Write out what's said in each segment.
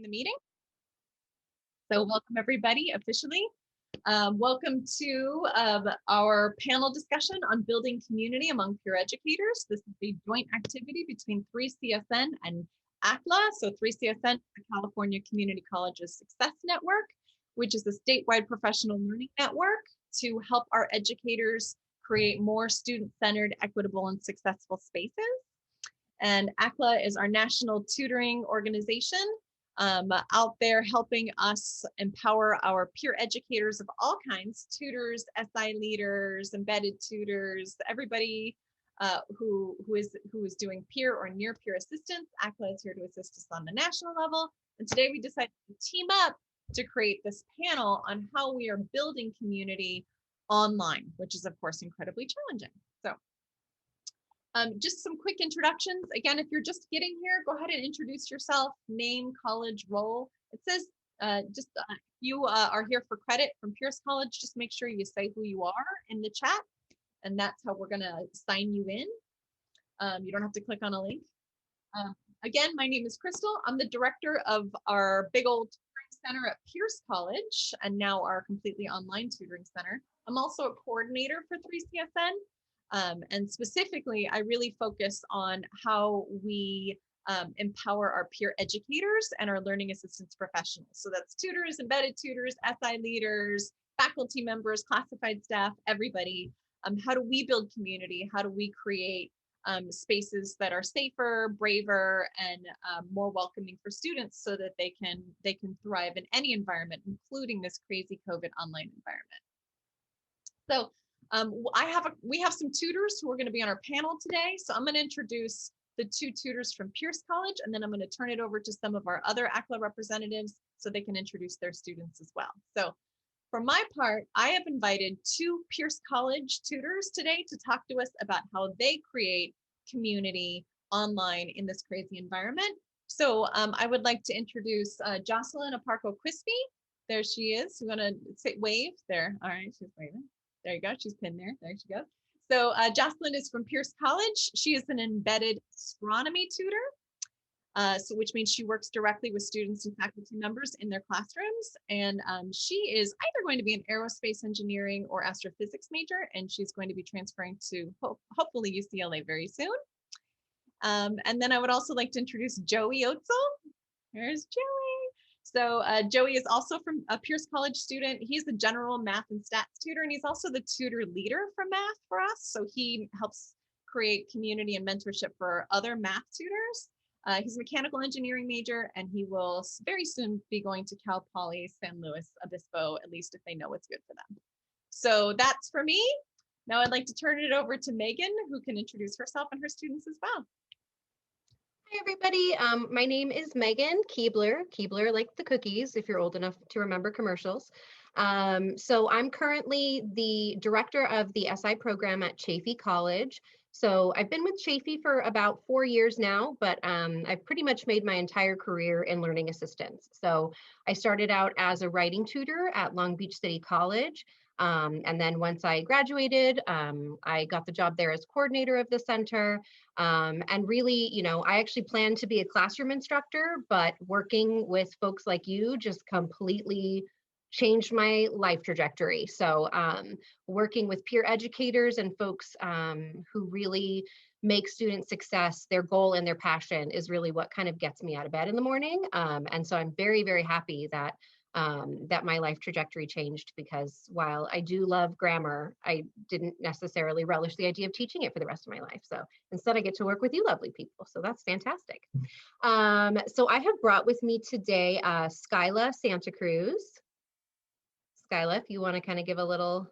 the meeting. So welcome everybody officially. Welcome to our panel discussion on building community among peer educators. This is a joint activity between 3CSN and ACLA. So 3CSN is the California Community Colleges Success Network, which is a statewide professional learning network to help our educators create more student-centered, equitable, and successful spaces. And ACLA is our national tutoring organization out there helping us empower our peer educators of all kinds, tutors, SI leaders, embedded tutors, everybody who is doing peer or near peer assistance. ACLA is here to assist us on the national level. And today we decided to team up to create this panel on how we are building community online, which is of course incredibly challenging. So just some quick introductions. Again, if you're just getting here, go ahead and introduce yourself, name, college, role. It says if you are here for credit from Pierce College, just make sure you say who you are in the chat, and that's how we're gonna sign you in. You don't have to click on a link. Again, my name is Crystal. I'm the director of our big old tutoring center at Pierce College, and now our completely online tutoring center. I'm also a coordinator for 3CSN. And specifically, I really focus on how we empower our peer educators and our learning assistance professionals. So that's tutors, embedded tutors, SI leaders, faculty members, classified staff, everybody. How do we build community? How do we create spaces that are safer, braver, and more welcoming for students so that they can thrive in any environment, including this crazy COVID online environment? So we have some tutors who are going to be on our panel today. So I'm going to introduce the two tutors from Pierce College, and then I'm going to turn it over to some of our other ACLA representatives so they can introduce their students as well. So for my part, I have invited two Pierce College tutors today to talk to us about how they create community online in this crazy environment. So I would like to introduce Jocelyn Aparco-Crispy. There she is. You want to say wave there? All right, she's waving. There you go. She's pinned there. There she goes. So Jocelyn is from Pierce College. She is an embedded astronomy tutor, which means she works directly with students and faculty members in their classrooms. And she is either going to be an aerospace engineering or astrophysics major, and she's going to be transferring to hopefully UCLA very soon. And then I would also like to introduce Joey Otzel. There's Joey. So Joey is also from a Pierce College student. He's the general math and stats tutor, and he's also the tutor leader for math for us. So he helps create community and mentorship for other math tutors. He's a mechanical engineering major, and he will very soon be going to Cal Poly San Luis Obispo, at least if they know what's good for them. So that's for me. Now I'd like to turn it over to Megan, who can introduce herself and her students as well. Hi, everybody. My name is Megan Keebler like the cookies, if you're old enough to remember commercials. So I'm currently the director of the SI program at Chaffey College. So I've been with Chaffey for about 4 years now, but I've pretty much made my entire career in learning assistance. So I started out as a writing tutor at Long Beach City College. And then once I graduated, I got the job there as coordinator of the center. And really, you know, I actually planned to be a classroom instructor, but working with folks like you just completely changed my life trajectory. So working with peer educators and folks who really make student success their goal and their passion is really what kind of gets me out of bed in the morning. And so I'm very, very happy that that my life trajectory changed, because while I do love grammar, I didn't necessarily relish the idea of teaching it for the rest of my life. So instead I get to work with you lovely people. So that's fantastic. So I have brought with me today Skyla Santa Cruz. Skyla, if you want to kind of give a little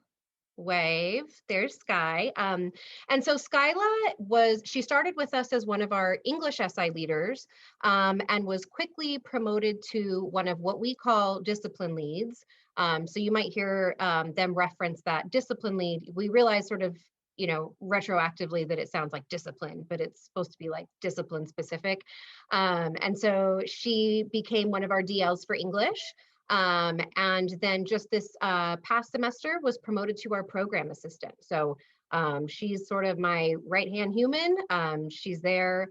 wave. There's Sky. And so Skyla she started with us as one of our English SI leaders and was quickly promoted to one of what we call discipline leads. So you might hear them reference that discipline lead. We realize sort of, you know, retroactively that it sounds like discipline, but it's supposed to be like discipline specific. And so she became one of our DLs for English. And then just this past semester was promoted to our program assistant. So she's sort of my right-hand human. She's there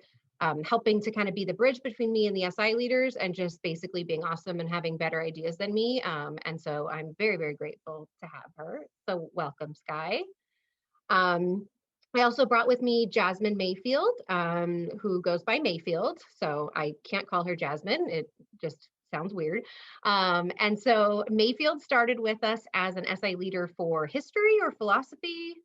helping to kind of be the bridge between me and the SI leaders and just basically being awesome and having better ideas than me. And so I'm very, very grateful to have her. So welcome, Sky. Um, I also brought with me Jasmine Mayfield, who goes by Mayfield. So I can't call her Jasmine. It just sounds weird. And so Mayfield started with us as an SI leader for history or philosophy,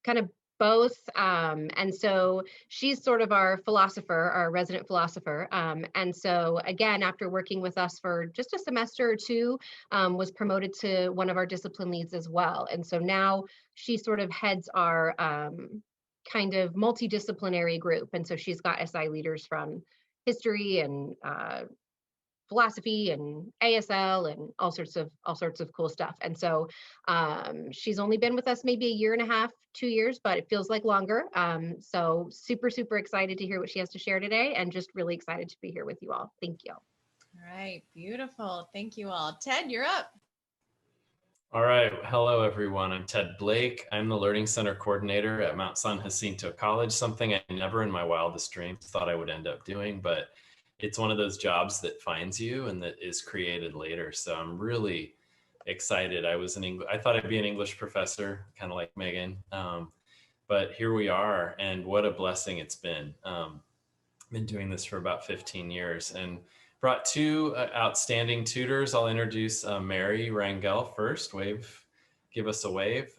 kind of both. And so she's sort of our philosopher, our resident philosopher. And so again, after working with us for just a semester or two, was promoted to one of our discipline leads as well. And so now she sort of heads our kind of multidisciplinary group. And so she's got SI leaders from history and philosophy and ASL and all sorts of cool stuff. And so she's only been with us maybe a year and a half, 2 years, but it feels like longer. So super, super excited to hear what she has to share today and just really excited to be here with you all. Thank you. All right, beautiful. Thank you all. Ted, you're up. All right. Hello, everyone. I'm Ted Blake. I'm the Learning Center Coordinator at Mount San Jacinto College, something I never in my wildest dreams thought I would end up doing, but it's one of those jobs that finds you and that is created later. So I'm really excited. I thought I'd be an English professor, kind of like Megan, but here we are, and what a blessing it's been. Been doing this for about 15 years and brought two outstanding tutors. I'll introduce Mary Rangel first. Give us a wave.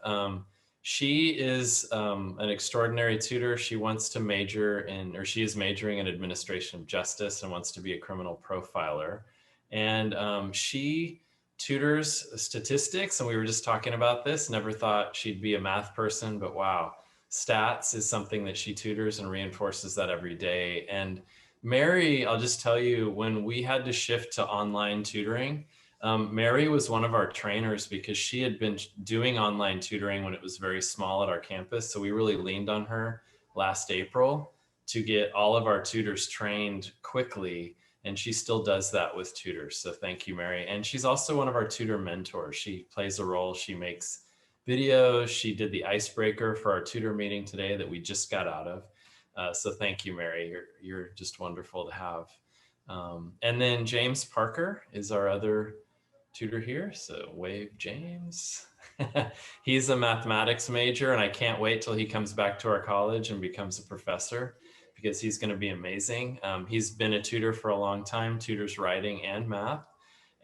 She is an extraordinary tutor. She wants to she is majoring in administration of justice and wants to be a criminal profiler. And she tutors statistics. And we were just talking about this, never thought she'd be a math person, but wow. Stats is something that she tutors and reinforces that every day. And Mary, I'll just tell you, when we had to shift to online tutoring, Mary was one of our trainers because she had been doing online tutoring when it was very small at our campus. So we really leaned on her last April to get all of our tutors trained quickly. And she still does that with tutors. So thank you, Mary. And she's also one of our tutor mentors. She plays a role. She makes videos. She did the icebreaker for our tutor meeting today that we just got out of. So thank you, Mary. You're just wonderful to have. And then James Parker is our other tutor here. So wave, James. He's a mathematics major, and I can't wait till he comes back to our college and becomes a professor because he's going to be amazing. He's been a tutor for a long time, tutors writing and math.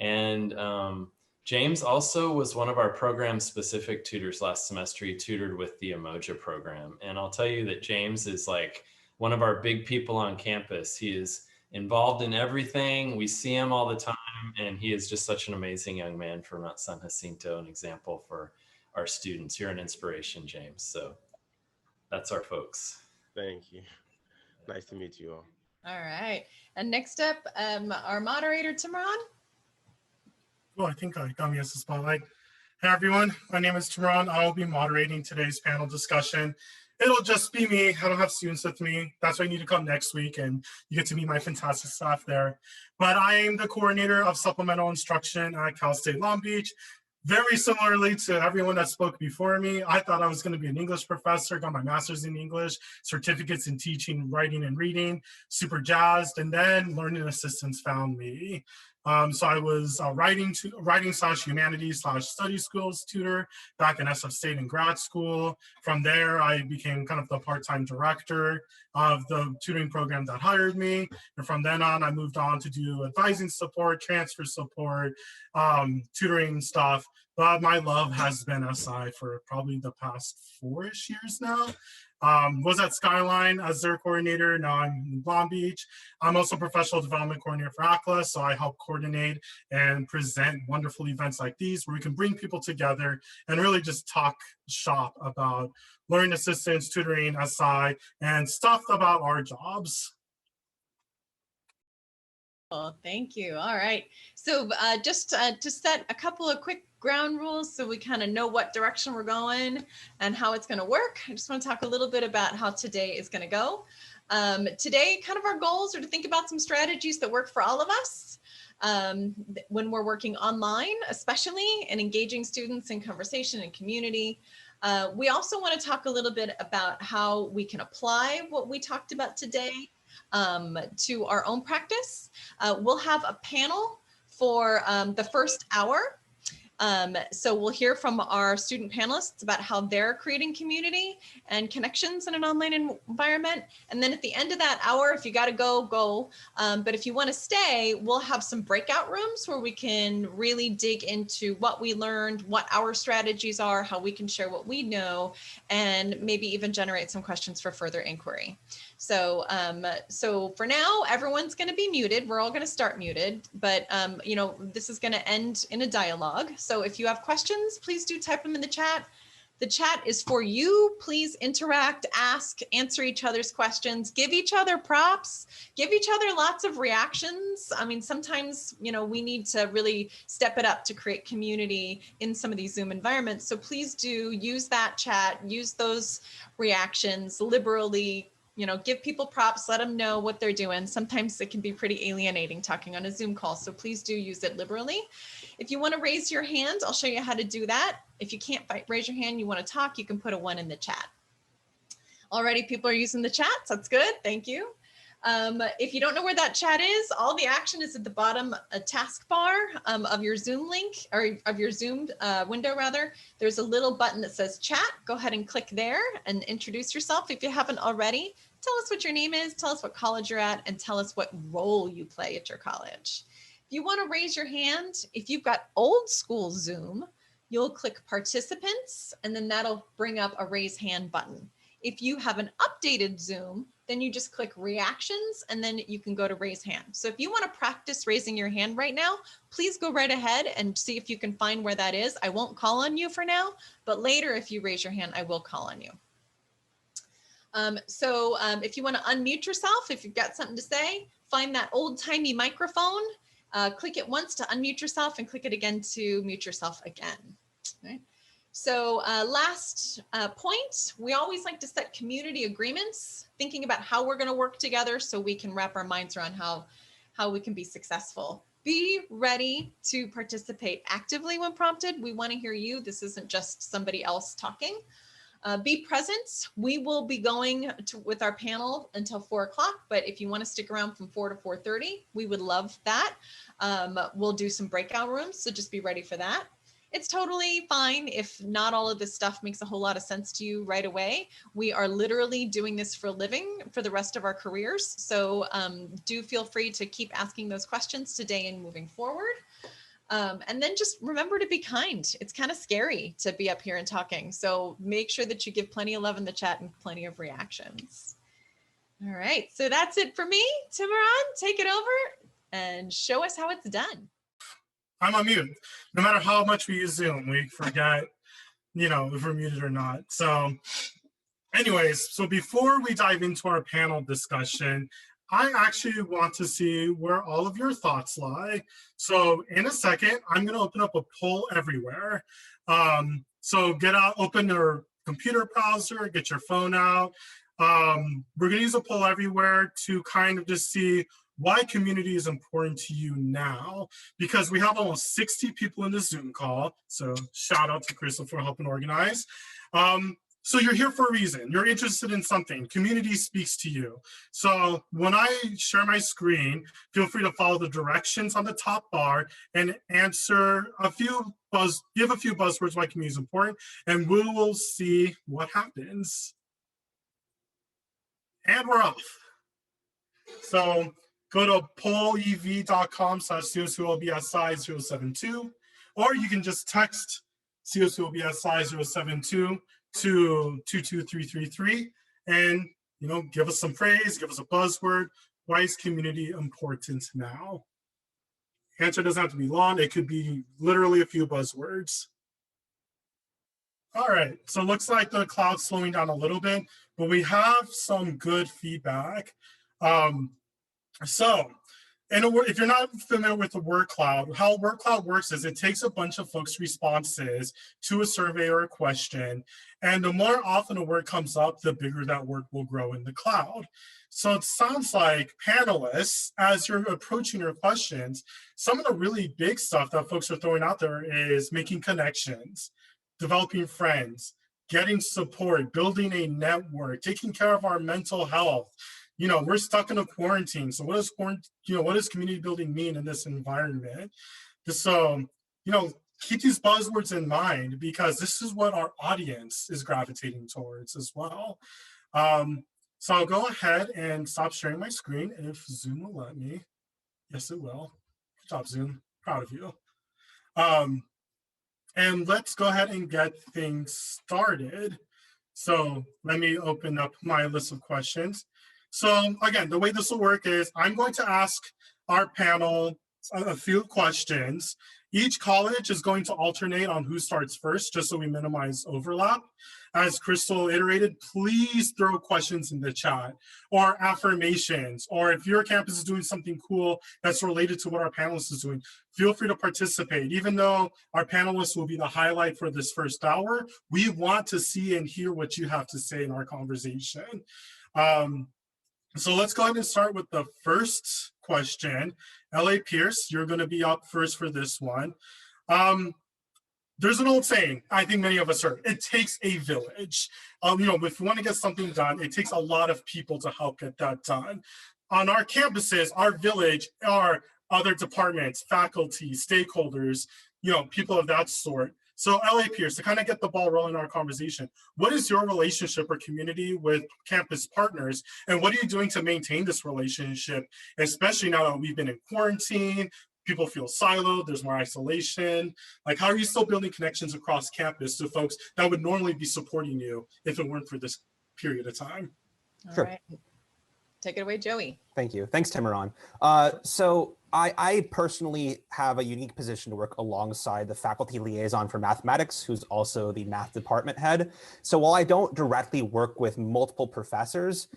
And James also was one of our program specific tutors last semester. He tutored with the Emoja program. And I'll tell you that James is like one of our big people on campus. He is involved in everything. We see him all the time. And he is just such an amazing young man for Mount San Jacinto, an example for our students. You're an inspiration, James. So that's our folks. Thank you. Nice to meet you all. All right. And next up, our moderator, Timron. Oh, I think I got me as the spotlight. Hey everyone, my name is Timron. I will be moderating today's panel discussion. It'll just be me. I don't have students with me. That's why you need to come next week and you get to meet my fantastic staff there. But I am the coordinator of supplemental instruction at Cal State Long Beach. Very similarly to everyone that spoke before me, I thought I was going to be an English professor, got my master's in English, certificates in teaching, writing, and reading, super jazzed, and then learning assistants found me. So I was a writing/humanities/study schools tutor back in SF State in grad school. From there, I became kind of the part-time director of the tutoring program that hired me. And from then on, I moved on to do advising support, transfer support, tutoring stuff. But my love has been SI for probably the past 4-ish years now. Was at Skyline as their coordinator. Now I'm in Long Beach. I'm also professional development coordinator for ACLA, so I help coordinate and present wonderful events like these where we can bring people together and really just talk shop about learning assistance, tutoring, SI, and stuff about our jobs. Oh, thank you. All right. So just to set a couple of quick ground rules so we kind of know what direction we're going and how it's going to work. I just want to talk a little bit about how today is going to go. Today, kind of our goals are to think about some strategies that work for all of us when we're working online, especially, and engaging students in conversation and community. We also want to talk a little bit about how we can apply what we talked about today to our own practice. We'll have a panel for the first hour. So we'll hear from our student panelists about how they're creating community and connections in an online environment. And then at the end of that hour, if you got to go, go. But if you want to stay, we'll have some breakout rooms where we can really dig into what we learned, what our strategies are, how we can share what we know, and maybe even generate some questions for further inquiry. So, so for now, everyone's going to be muted. We're all going to start muted, but you know, this is going to end in a dialogue. So if you have questions, please do type them in the chat. The chat is for you. Please interact, ask, answer each other's questions, give each other props, give each other lots of reactions. I mean, sometimes, you know, we need to really step it up to create community in some of these Zoom environments. So please do use that chat, use those reactions liberally. You know, give people props, let them know what they're doing. Sometimes it can be pretty alienating talking on a Zoom call, so please do use it liberally. If you want to raise your hand, I'll show you how to do that. If you can't raise your hand, you want to talk, you can put a 1 in the chat. Already people are using the chat, so that's good, thank you. If you don't know where that chat is, all the action is at the bottom taskbar of your Zoom link, or of your Zoom window rather. There's a little button that says chat. Go ahead and click there and introduce yourself if you haven't already. Tell us what your name is, tell us what college you're at, and tell us what role you play at your college. If you want to raise your hand, if you've got old school Zoom, you'll click participants, and then that'll bring up a raise hand button. If you have an updated Zoom, then you just click reactions and then you can go to raise hand. So if you want to practice raising your hand right now, please go right ahead and see if you can find where that is. I won't call on you for now, but later if you raise your hand, I will call on you. If you want to unmute yourself, if you've got something to say, find that old timey microphone, click it once to unmute yourself and click it again to mute yourself again. Right? So last point, we always like to set community agreements, thinking about how we're going to work together so we can wrap our minds around how we can be successful. Be ready to participate actively when prompted. We want to hear you. This isn't just somebody else talking. Be present. We will be going with our panel until 4 o'clock, but if you want to stick around from 4 to 4:30, we would love that. We'll do some breakout rooms, so just be ready for that. It's totally fine if not all of this stuff makes a whole lot of sense to you right away. We are literally doing this for a living for the rest of our careers. So do feel free to keep asking those questions today and moving forward. And then just remember to be kind. It's kind of scary to be up here and talking. So make sure that you give plenty of love in the chat and plenty of reactions. All right, so that's it for me. Timuron, take it over and show us how it's done. I'm on mute. No matter how much we use Zoom, we forget, you know, if we're muted or not. So anyways, so before we dive into our panel discussion, I actually want to see where all of your thoughts lie. So in a second, I'm going to open up a poll everywhere. So get out, open your computer browser, get your phone out. We're going to use a poll everywhere to kind of just see why community is important to you now, because we have almost 60 people in the Zoom call. So shout out to Crystal for helping organize. So you're here for a reason. You're interested in something. Community speaks to you. So when I share my screen, feel free to follow the directions on the top bar and answer give a few buzzwords why community is important, and we will see what happens. And we're off. So go to pollev.com/COCOLBSI072, or you can just text COCOLBSI072 to 22333 and, you know, give us some praise, give us a buzzword. Why is community important now? Answer doesn't have to be long. It could be literally a few buzzwords. All right, so it looks like the cloud's slowing down a little bit, but we have some good feedback. If you're not familiar with the word cloud, how word cloud works is it takes a bunch of folks' responses to a survey or a question, and the more often a word comes up, the bigger that word will grow in the cloud. So it sounds like panelists, as you're approaching your questions, some of the really big stuff that folks are throwing out there is making connections, developing friends, getting support, building a network, taking care of our mental health, we're stuck in a quarantine. So what does what does community building mean in this environment? So, keep these buzzwords in mind because this is what our audience is gravitating towards as well. So I'll go ahead and stop sharing my screen if Zoom will let me. Yes, it will. Good job, Zoom. Proud of you. And let's go ahead and get things started. So let me open up my list of questions. So again, the way this will work is I'm going to ask our panel a few questions. Each college is going to alternate on who starts first, just so we minimize overlap. As Crystal iterated, please throw questions in the chat or affirmations, or if your campus is doing something cool that's related to what our panelists is doing, feel free to participate. Even though our panelists will be the highlight for this first hour, we want to see and hear what you have to say in our conversation. So let's go ahead and start with the first question. L.A. Pierce, you're going to be up first for this one. There's an old saying, I think many of us heard, it takes a village. If you want to get something done, it takes a lot of people to help get that done. On our campuses, our village are other departments, faculty, stakeholders, people of that sort. So L.A. Pierce, to kind of get the ball rolling in our conversation, what is your relationship or community with campus partners? And what are you doing to maintain this relationship, especially now that we've been in quarantine, people feel siloed, there's more isolation. Like, how are you still building connections across campus to folks that would normally be supporting you if it weren't for this period of time? All right. Take it away, Joey. Thank you. Thanks, Timiron. So I personally have a unique position to work alongside the faculty liaison for mathematics, who's also the math department head. So while I don't directly work with multiple professors,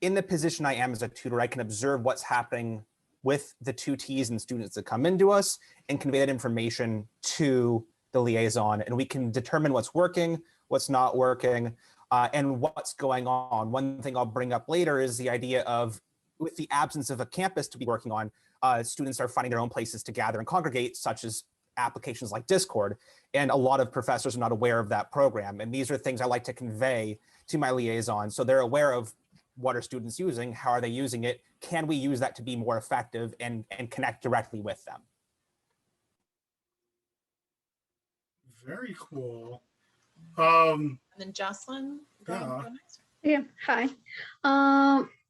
in the position I am as a tutor, I can observe what's happening with the tutees and students that come into us and convey that information to the liaison. And we can determine what's working, what's not working, and what's going on. One thing I'll bring up later is the idea of, with the absence of a campus to be working on, students are finding their own places to gather and congregate, such as applications like Discord. And a lot of professors are not aware of that program. And these are things I like to convey to my liaison so they're aware of what are students using, how are they using it, can we use that to be more effective and connect directly with them. Very cool. And then Jocelyn, go ahead and go next. Yeah, hi.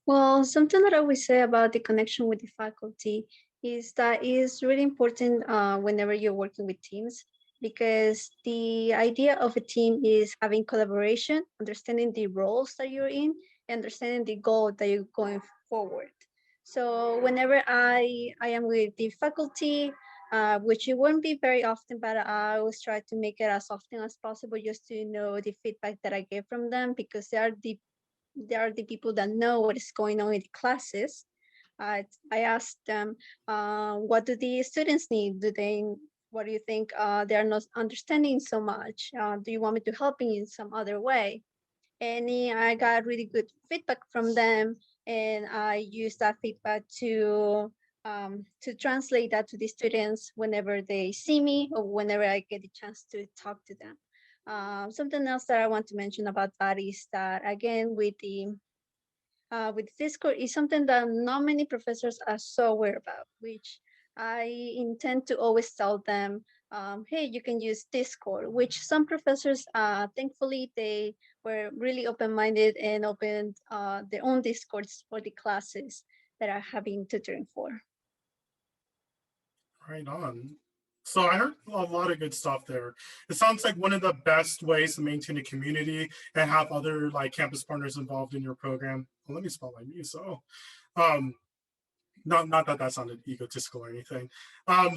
Well, something that I always say about the connection with the faculty is that it's really important whenever you're working with teams, because the idea of a team is having collaboration, understanding the roles that you're in, understanding the goal that you're going forward. So whenever I am with the faculty, which it won't be very often, but I always try to make it as often as possible just to know the feedback that I get from them, because they are the people that know what is going on in the classes. I asked them, what do the students need? What do you think they are not understanding so much? Do you want me to help in some other way? And I got really good feedback from them, and I use that feedback to translate that to the students whenever they see me or whenever I get the chance to talk to them. Something else that I want to mention about that is that, again, with Discord is something that not many professors are so aware about, which I intend to always tell them, hey, you can use Discord, which some professors, thankfully, they were really open-minded and opened their own Discords for the classes that are having tutoring for. Right on. So I heard a lot of good stuff there. It sounds like one of the best ways to maintain a community and have other campus partners involved in your program. Well, let me spell my me. So, not that sounded egotistical or anything.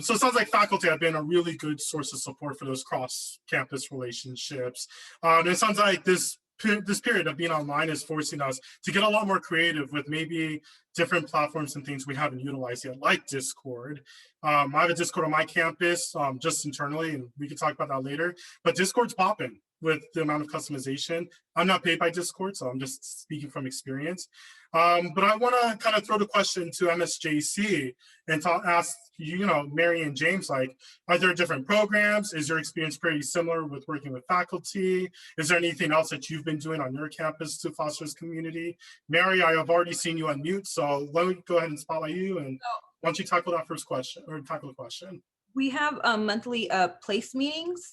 So it sounds like faculty have been a really good source of support for those cross-campus relationships. And it sounds like this period of being online is forcing us to get a lot more creative with maybe different platforms and things we haven't utilized yet, like Discord. I have a Discord on my campus, just internally, and we can talk about that later, but Discord's popping. with the amount of customization. I'm not paid by Discord, so I'm just speaking from experience. But I want to kind of throw the question to MSJC and ask, Mary and James, like, are there different programs? Is your experience pretty similar with working with faculty? Is there anything else that you've been doing on your campus to foster this community? Mary, I have already seen you unmute, so let me go ahead and spotlight you, and why don't you tackle that first question, or tackle the question? We have monthly place meetings.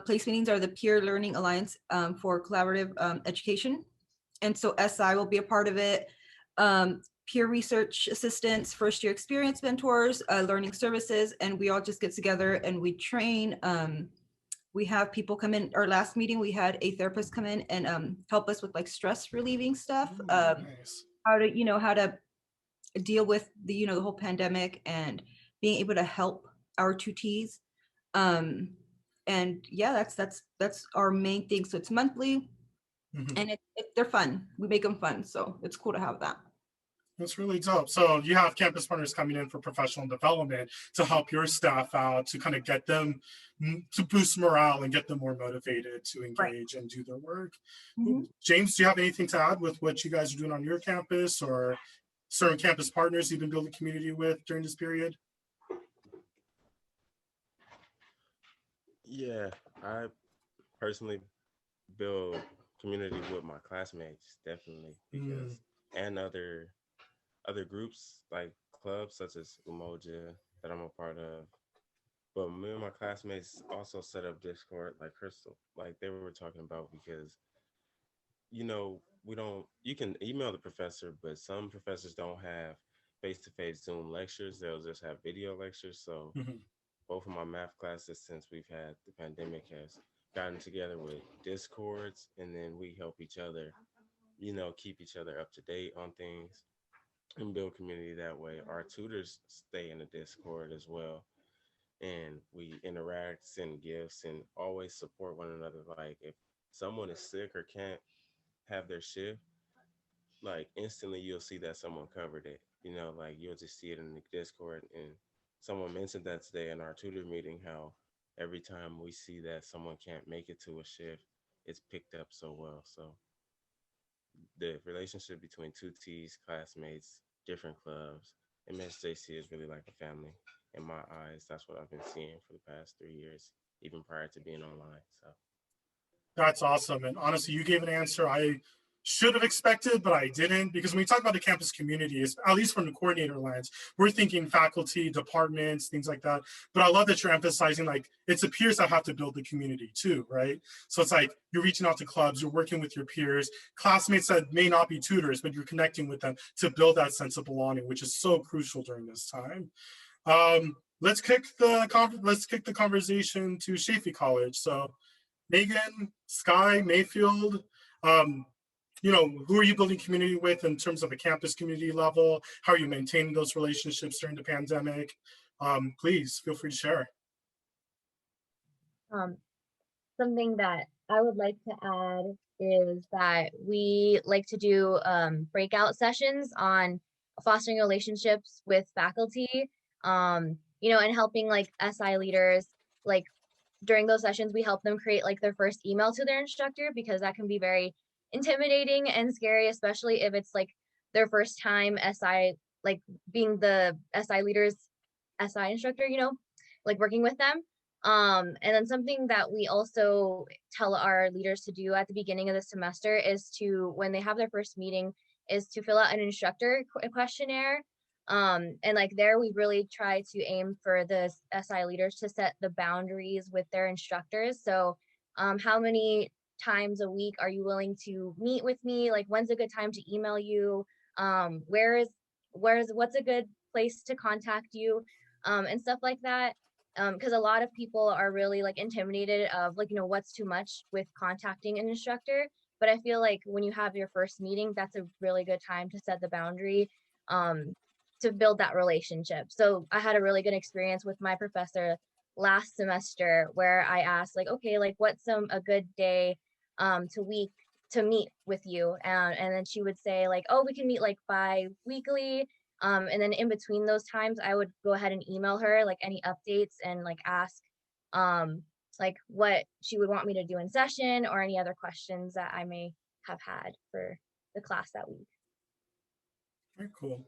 Place meetings are the Peer Learning Alliance for Collaborative Education. And so SI will be a part of it. Peer research assistants, first year experience mentors, learning services, and we all just get together and we train. We have people come in. Our last meeting, we had a therapist come in and help us with like stress relieving stuff. Nice. How to deal with the whole pandemic and being able to help our tutees. And yeah, that's our main thing. So it's monthly. Mhm. And they're fun. We make them fun. So it's cool to have that. That's really dope. So you have campus partners coming in for professional development to help your staff out, to kind of get them to boost morale and get them more motivated to engage and do their work. Mhm. James, do you have anything to add with what you guys are doing on your campus, or certain campus partners you've been building community with during this period? Yeah, I personally build community with my classmates, definitely, because and other groups like clubs such as Umoja that I'm a part of. But me and my classmates also set up Discord, like Crystal, like they were talking about, because we don't, you can email the professor, but some professors don't have face-to-face Zoom lectures. They'll just have video lectures. So both of my math classes, since we've had the pandemic, has gotten together with Discords, and then we help each other, keep each other up to date on things and build community that way. Our tutors stay in the Discord as well, and we interact, send gifts, and always support one another. Like if someone is sick or can't have their shift, like instantly you'll see that someone covered it. Like you'll just see it in the Discord. And someone mentioned that today in our tutor meeting, how every time we see that someone can't make it to a shift, it's picked up so well. So the relationship between two T's, classmates, different clubs, MSJC is really like a family. In my eyes, that's what I've been seeing for the past 3 years, even prior to being online. So That's awesome. And honestly, you gave an answer I should have expected, but I didn't, because when we talk about the campus community, at least from the coordinator lens, we're thinking faculty, departments, things like that. But I love that you're emphasizing, like, it's the peers that have to build the community too, right? So it's like you're reaching out to clubs, you're working with your peers, classmates that may not be tutors, but you're connecting with them to build that sense of belonging, which is so crucial during this time. Let's kick the conversation to Shafi College. So Megan, Sky, Mayfield, who are you building community with in terms of a campus community level? How are you maintaining those relationships during the pandemic? Please feel free to share. Something that I would like to add is that we like to do breakout sessions on fostering relationships with faculty, and helping like SI leaders. Like during those sessions, we help them create like their first email to their instructor, because that can be very intimidating and scary, especially if it's like their first time SI, like being the SI leader's SI instructor, like working with them. And then something that we also tell our leaders to do at the beginning of the semester is to, when they have their first meeting, is to fill out an instructor questionnaire. And like there, we really try to aim for the SI leaders to set the boundaries with their instructors. So how many times a week are you willing to meet with me? Like when's a good time to email you? What's a good place to contact you? And stuff like that. Because a lot of people are really like intimidated of like, what's too much with contacting an instructor. But I feel like when you have your first meeting, that's a really good time to set the boundary, to build that relationship. So I had a really good experience with my professor last semester where I asked like, okay, like what's a good day to meet with you? And then she would say like, oh, we can meet like bi-weekly. And then in between those times, I would go ahead and email her like any updates and like ask like what she would want me to do in session or any other questions that I may have had for the class that week. Very cool.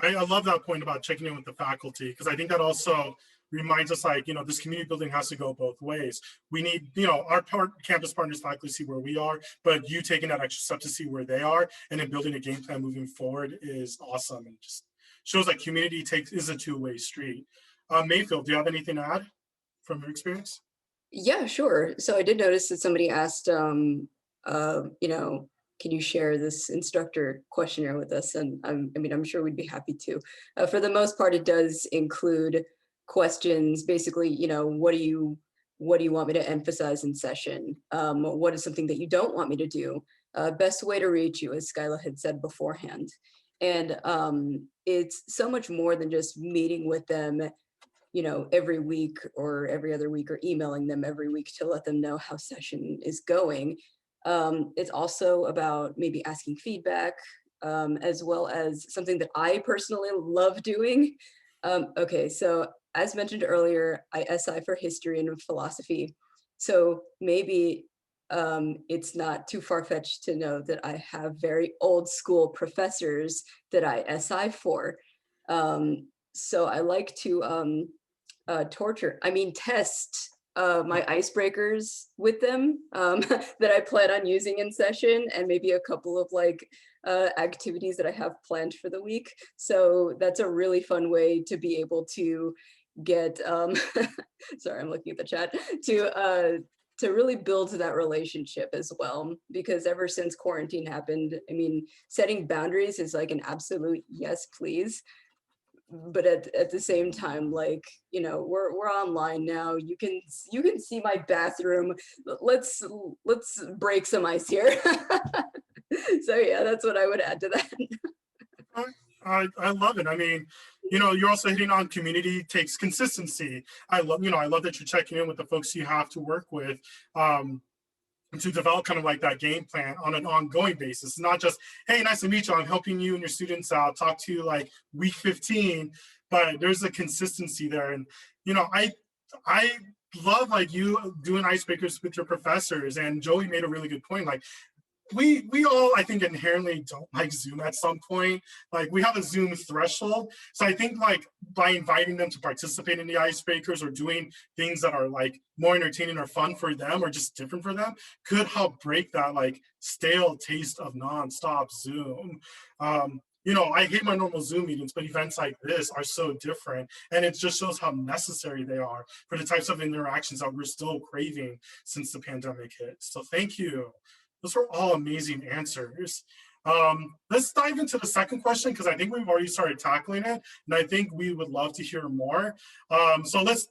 I love that point about checking in with the faculty, because I think that also reminds us, like, this community building has to go both ways. We need, our campus partners, faculty, see where we are, but you taking that extra step to see where they are and then building a game plan moving forward is awesome, and just shows like community is a two-way street. Mayfield, do you have anything to add from your experience? Yeah, sure. So I did notice that somebody asked, can you share this instructor questionnaire with us? And I'm sure we'd be happy to. For the most part, it does include questions, basically, what do you want me to emphasize in session? What is something that you don't want me to do? Best way to reach you, as Skyla had said beforehand. And it's so much more than just meeting with them every week or every other week, or emailing them every week to let them know how session is going. It's also about maybe asking feedback, as well as something that I personally love doing. Okay, so as mentioned earlier, I SI for history and philosophy. So maybe it's not too far-fetched to know that I have very old school professors that I SI for. So I like to test my icebreakers with them that I plan on using in session, and maybe a couple of activities that I have planned for the week. So that's a really fun way to be able to get, sorry, I'm looking at the chat, to really build that relationship as well. Because ever since quarantine happened, setting boundaries is like an absolute yes, please. But at the same time, we're online now. You can see my bathroom. Let's break some ice here. So yeah, that's what I would add to that. I love it. You're also hitting on community takes consistency. I love that you're checking in with the folks you have to work with. To develop kind of like that game plan on an ongoing basis, not just, hey, nice to meet you, I'm helping you and your students out, talk to you like week 15, but there's a consistency there. And I love you doing icebreakers with your professors, and Joey made a really good point. We all, I think, inherently don't like Zoom at some point. We have a Zoom threshold. So I think by inviting them to participate in the icebreakers, or doing things that are more entertaining or fun for them, or just different for them, could help break that stale taste of nonstop Zoom. I hate my normal Zoom meetings, but events like this are so different. And it just shows how necessary they are for the types of interactions that we're still craving since the pandemic hit. So thank you. Those were all amazing answers. Let's dive into the second question, because I think we've already started tackling it, and I think we would love to hear more. So let's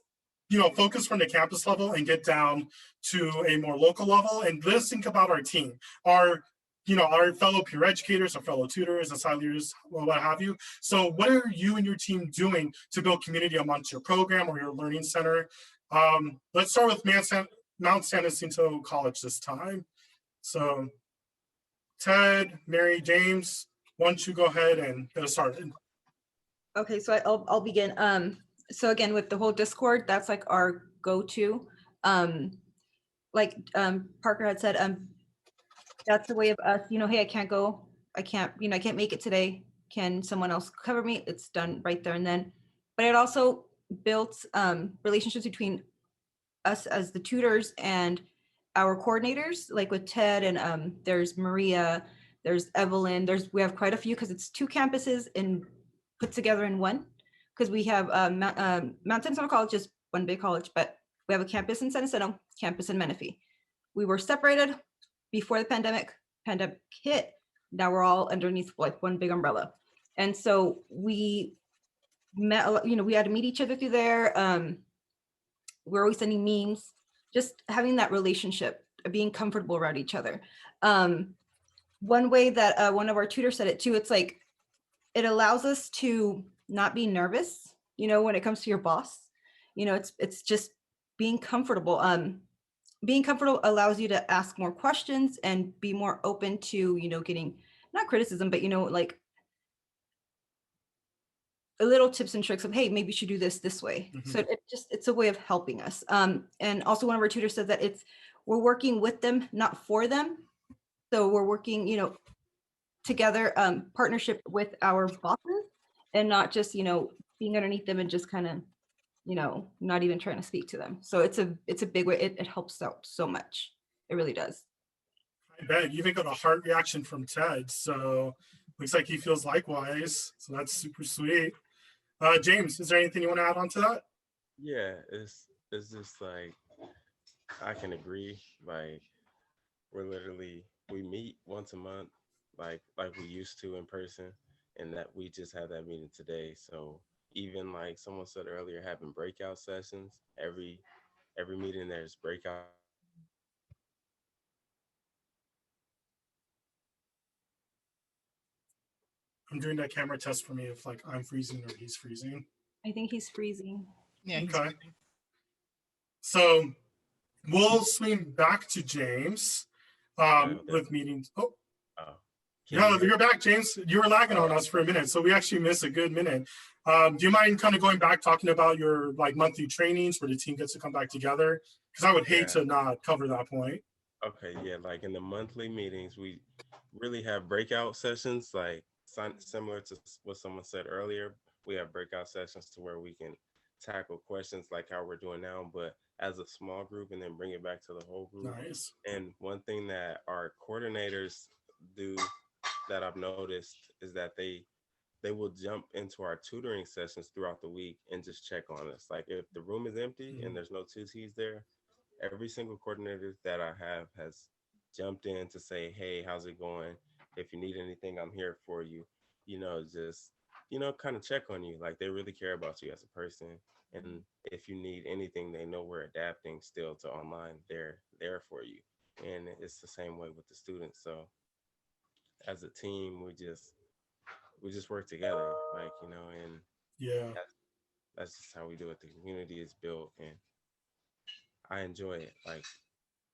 focus from the campus level and get down to a more local level, and let's think about our team, our fellow peer educators, our fellow tutors, aside leaders, what have you. So what are you and your team doing to build community amongst your program or your learning center? Let's start with Mount San Jacinto College this time. So Ted, Mary, James, why don't you go ahead and get us started? Okay, so I'll begin. So again, with the whole Discord, that's our go-to. Parker had said, that's the way of us, hey, I can't go. I can't make it today. Can someone else cover me? It's done right there and then. But it also built relationships between us as the tutors and our coordinators, with Ted, and there's Maria, there's Evelyn, we have quite a few, because it's 2 campuses and put together in one, because we have Mount San Jacinto College is one big college, but we have a campus in San Jacinto, campus in Menifee. We were separated before the pandemic hit. Now we're all underneath one big umbrella. And so we met, we had to meet each other through there. We're always sending memes, just having that relationship, being comfortable around each other. One way that one of our tutors said it too, it's it allows us to not be nervous, when it comes to your boss. It's just being comfortable. Being comfortable allows you to ask more questions and be more open to, getting not criticism, but little tips and tricks of, hey, maybe you should do this way. Mhm. So it's a way of helping us. And also one of our tutors said that we're working with them, not for them. So we're working, together, partnership with our bosses, and not just, being underneath them and just kind of, not even trying to speak to them. So it's a big way. It helps out so much. It really does. I bet you even got a heart reaction from Ted. So looks like he feels likewise. So that's super sweet. James, is there anything you want to add on to that? Yeah, it's just like I can agree. Like we meet once a month, like we used to in person, and that we just had that meeting today. So even like someone said earlier, having breakout sessions every meeting there's breakout. I'm doing that camera test for me if like I'm freezing or he's freezing. I think he's freezing. Yeah, he's Okay. So we'll swing back to James with meetings. Oh, yeah, you're back, James. You were lagging on us for a minute, so we actually missed a good minute. Do you mind kind of going back, talking about your like monthly trainings where the team gets to come back together? Because I would hate to not cover that point. Okay, yeah, like in the monthly meetings, we really have breakout sessions, like similar to what someone said earlier. We have breakout sessions to where we can tackle questions like how we're doing now, but as a small group, and then bring it back to the whole group. Nice. And one thing that our coordinators do that I've noticed is that they will jump into our tutoring sessions throughout the week and just check on us. Like if the room is empty and there's no tutees there, every single coordinator that I have has jumped in to say, hey, how's it going? If you need anything, I'm here for you. Just, kind of check on you. Like they really care about you as a person. And if you need anything, they know we're adapting still to online. They're there for you. And it's the same way with the students. So as a team, we just work together, like, and yeah, that's just how we do it. The community is built and I enjoy it. Like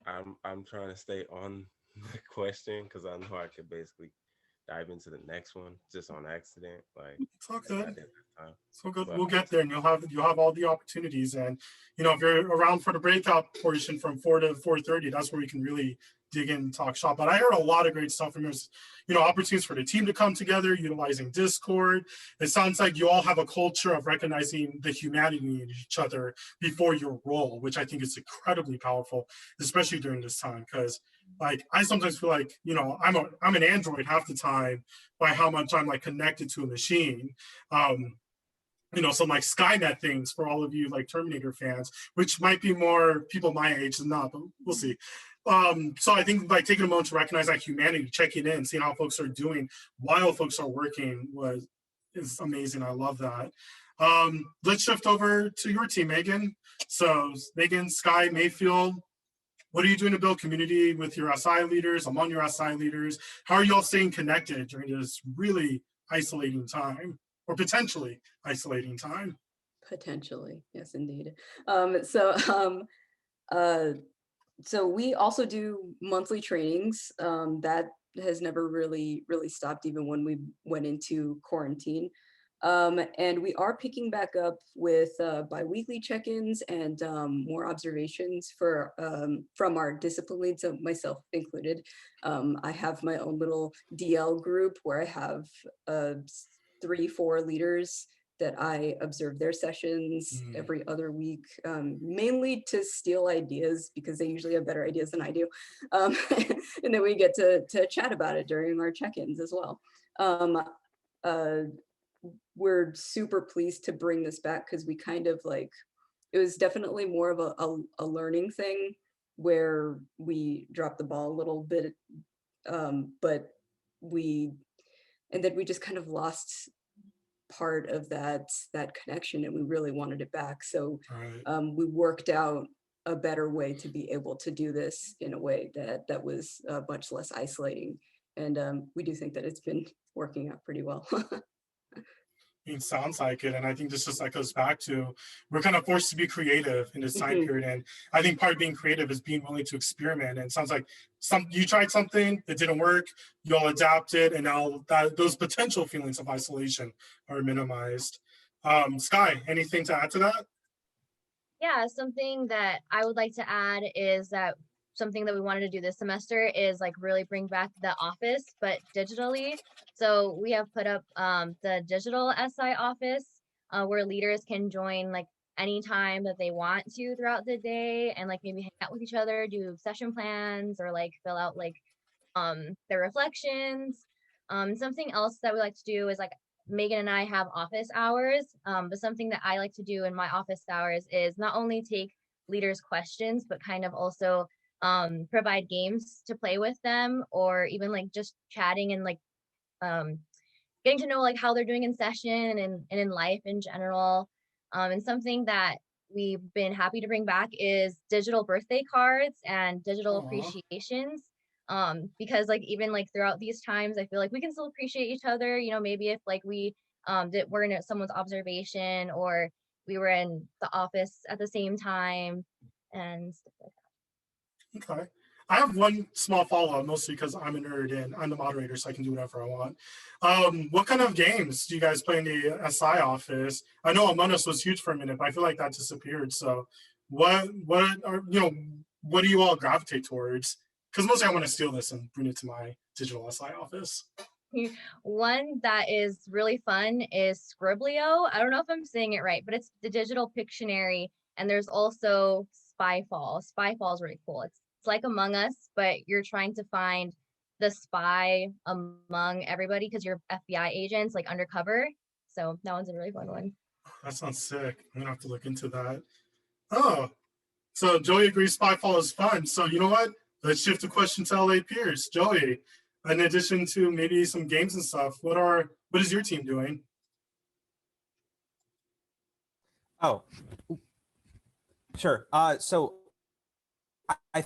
I'm trying to stay on the question because I know I could basically dive into the next one just on accident. Like it's all good. I did that time. So good. But We'll get there, and you'll have all the opportunities. And if you're around for the breakout portion from 4 to 4:30, that's where we can really dig in and talk shop. But I heard a lot of great stuff from yours. Opportunities for the team to come together, utilizing Discord. It sounds like you all have a culture of recognizing the humanity in each other before your role, which I think is incredibly powerful, especially during this time. Because like I sometimes feel like I'm an android half the time by how much I'm like connected to a machine. Some like Skynet things for all of you like Terminator fans, which might be more people my age than not, but we'll see. So I think like taking a moment to recognize that humanity, checking in, seeing how folks are doing while folks are working is amazing. I love that. Let's shift over to your team, Megan. So Megan, Sky, Mayfield, what are you doing to build community with your SI leaders, among your SI leaders? How are you all staying connected during this really isolating time, or potentially isolating time? Potentially, yes, indeed. So we also do monthly trainings. That has never really stopped, even when we went into quarantine. And we are picking back up with bi-weekly check-ins and more observations from our discipline leads, myself included. I have my own little DL group where I have 3-4 leaders that I observe their sessions every other week, mainly to steal ideas because they usually have better ideas than I do. And then we get to chat about it during our check-ins as well. We're super pleased to bring this back because we kind of like, it was definitely more of a learning thing where we dropped the ball a little bit, but then we just kind of lost part of that connection and we really wanted it back. So we worked out a better way to be able to do this in a way that was much less isolating. And we do think that it's been working out pretty well. It sounds like it. And I think this just like goes back to, we're kind of forced to be creative in this time period. And I think part of being creative is being willing to experiment. And it sounds like you tried something, it didn't work, you all adapted, and now those potential feelings of isolation are minimized. Sky, anything to add to that? Yeah, something that I would like to add is that something that we wanted to do this semester is like really bring back the office, but digitally. So we have put up the digital SI office where leaders can join like anytime that they want to throughout the day and like maybe hang out with each other, do session plans or like fill out like their reflections. Something else that we like to do is like Megan and I have office hours, but something that I like to do in my office hours is not only take leaders' questions, but kind of also provide games to play with them, or even like just chatting and like um, getting to know like how they're doing in session and in life in general. And something that we've been happy to bring back is digital birthday cards and digital Aw. appreciations. Because like even like throughout these times, I feel like we can still appreciate each other. You know, maybe if like we were in someone's observation or we were in the office at the same time and stuff like Okay. I have one small follow-up, mostly because I'm a nerd and I'm the moderator, so I can do whatever I want. What kind of games do you guys play in the SI office? I know Among Us was huge for a minute, but I feel like that disappeared. So what do you all gravitate towards? Because mostly I want to steal this and bring it to my digital SI office. One that is really fun is Scriblio. I don't know if I'm saying it right, but it's the digital Pictionary. And there's also Spyfall. Spyfall is really cool. It's like Among Us, but you're trying to find the spy among everybody because you're FBI agents, like undercover. So that one's a really fun one. That sounds sick. I'm gonna have to look into that. Oh, so Joey agrees Spyfall is fun. So you know what? Let's shift the question to LA Pierce. Joey, in addition to maybe some games and stuff, what is your team doing? Oh, sure. So I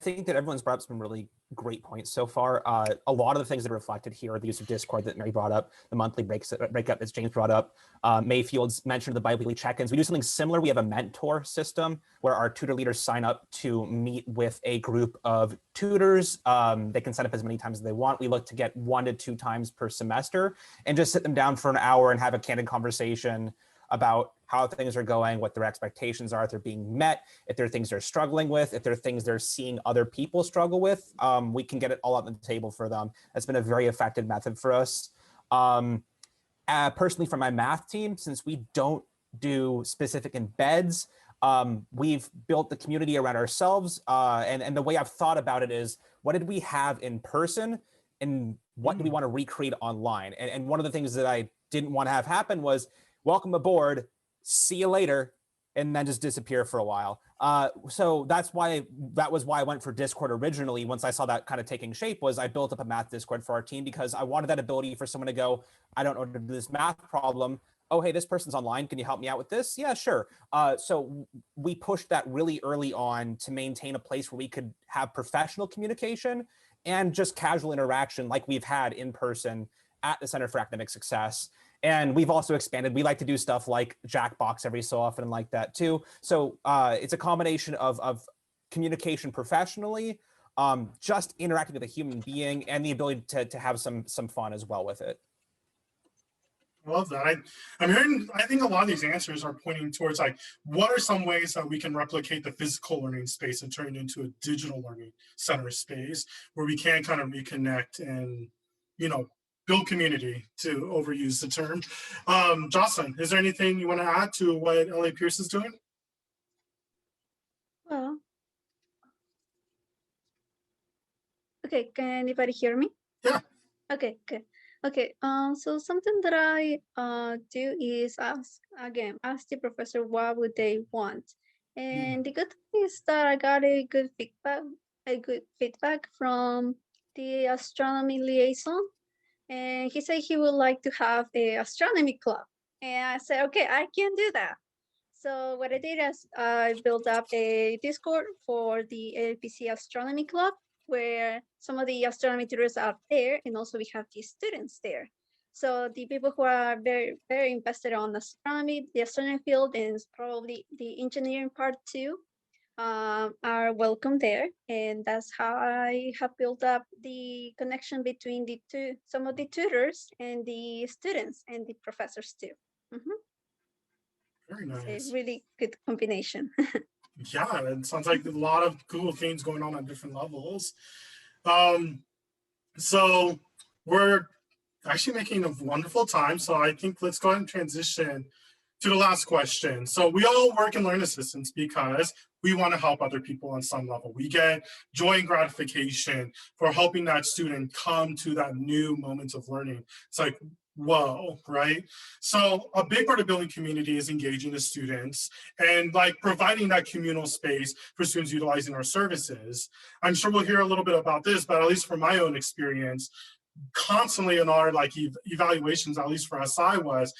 think that everyone's brought up some really great points so far. A lot of the things that are reflected here are the use of Discord that Mary brought up, the monthly breakup as James brought up. Mayfield's mentioned the bi-weekly check-ins. We do something similar. We have a mentor system where our tutor leaders sign up to meet with a group of tutors. They can sign up as many times as they want. We look to get 1 to 2 times per semester and just sit them down for an hour and have a candid conversation about how things are going, what their expectations are, if they're being met, if there are things they're struggling with, if there are things they're seeing other people struggle with. We can get it all on the table for them. That's been a very effective method for us. Personally, for my math team, since we don't do specific embeds, we've built the community around ourselves. And the way I've thought about it is, what did we have in person and what do we want to recreate online? And one of the things that I didn't want to have happen was, welcome aboard, see you later, and then just disappear for a while. So that was why I went for Discord originally. Once I saw that kind of taking shape, was I built up a math Discord for our team because I wanted that ability for someone to go, I don't know how to do this math problem. Oh, hey, this person's online. Can you help me out with this? Yeah, sure. So we pushed that really early on to maintain a place where we could have professional communication and just casual interaction like we've had in person at the Center for Academic Success. And we've also expanded. We like to do stuff like Jackbox every so often and like that too. So it's a combination of communication professionally, just interacting with a human being, and the ability to have some fun as well with it. I love that. I'm hearing, I think a lot of these answers are pointing towards like, what are some ways that we can replicate the physical learning space and turn it into a digital learning center space where we can kind of reconnect and, build community, to overuse the term. Jocelyn, is there anything you want to add to what LA Pierce is doing? Well, okay, can anybody hear me? Yeah. Okay, good. Okay, so something that I do is ask the professor what would they want. And the good thing is that I got a good feedback from the astronomy liaison. And he said he would like to have a astronomy club. And I said, okay, I can do that. So what I did is I built up a Discord for the LPC Astronomy Club, where some of the astronomy tutors are there, and also we have the students there. So the people who are very, very invested on astronomy, the astronomy field, and probably the engineering part too, are welcome there. And that's how I have built up the connection between some of the tutors and the students and the professors too. Mm-hmm. Very It's a nice. really good combination. Yeah, it sounds like a lot of cool things going on different levels. Um, so we're actually making a wonderful time. So I think let's go ahead and transition to the last question. So we all work in learning assistance because we want to help other people on some level. We get joy and gratification for helping that student come to that new moment of learning. It's like, whoa, right? So a big part of building community is engaging the students and like providing that communal space for students utilizing our services. I'm sure we'll hear a little bit about this, but at least from my own experience, constantly in our like evaluations, at least for SI was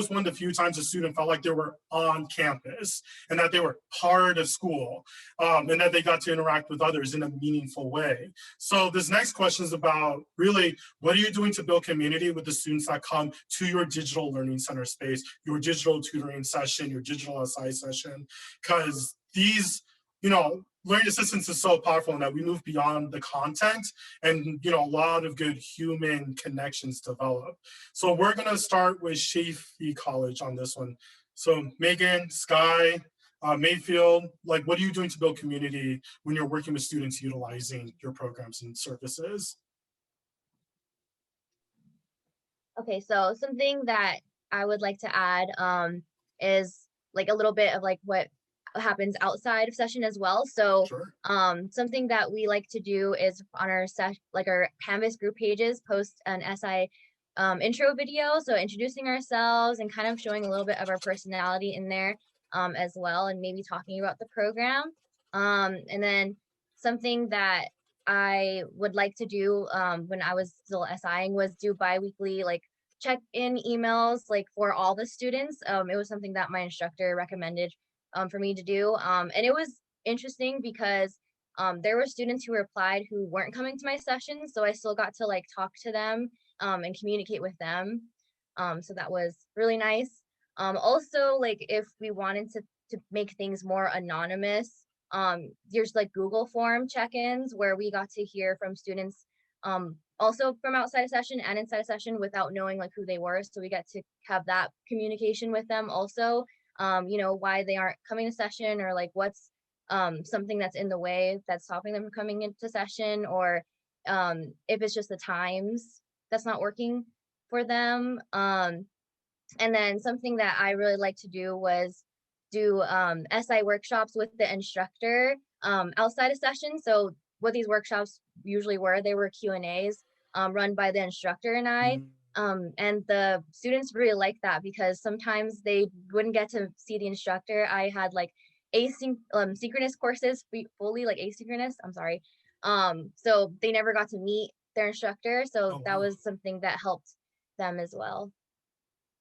one of the few times a student felt like they were on campus and that they were part of school, and that they got to interact with others in a meaningful way. So this next question is about really, what are you doing to build community with the students that come to your digital learning center space, your digital tutoring session, your digital SI session? Because these, learning assistance is so powerful in that we move beyond the content and, a lot of good human connections develop. So we're going to start with Chaffey College on this one. So Megan, Sky, Mayfield, like, what are you doing to build community when you're working with students utilizing your programs and services? Okay, so something that I would like to add is like a little bit of like what happens outside of session as well. So Sure. something that we like to do is on our our Canvas group pages, post an SI intro video. So introducing ourselves and kind of showing a little bit of our personality in there as well, and maybe talking about the program. And then something that I would like to do when I was still SIing was do bi-weekly like check-in emails like for all the students. It was something that my instructor recommended for me to do. And it was interesting because there were students who replied who weren't coming to my sessions, so I still got to like talk to them and communicate with them. So that was really nice. Also, like if we wanted to make things more anonymous, there's like Google form check-ins where we got to hear from students also from outside a session and inside a session without knowing like who they were. So we get to have that communication with them also, why they aren't coming to session, or like what's something that's in the way that's stopping them from coming into session, or if it's just the times that's not working for them. And then something that I really like to do was do SI workshops with the instructor outside of session. So what these workshops usually were, they were Q&As run by the instructor and I. And the students really like that because sometimes they wouldn't get to see the instructor. I had like synchronous courses, fully like asynchronous, I'm sorry. So they never got to meet their instructor. So that was something that helped them as well.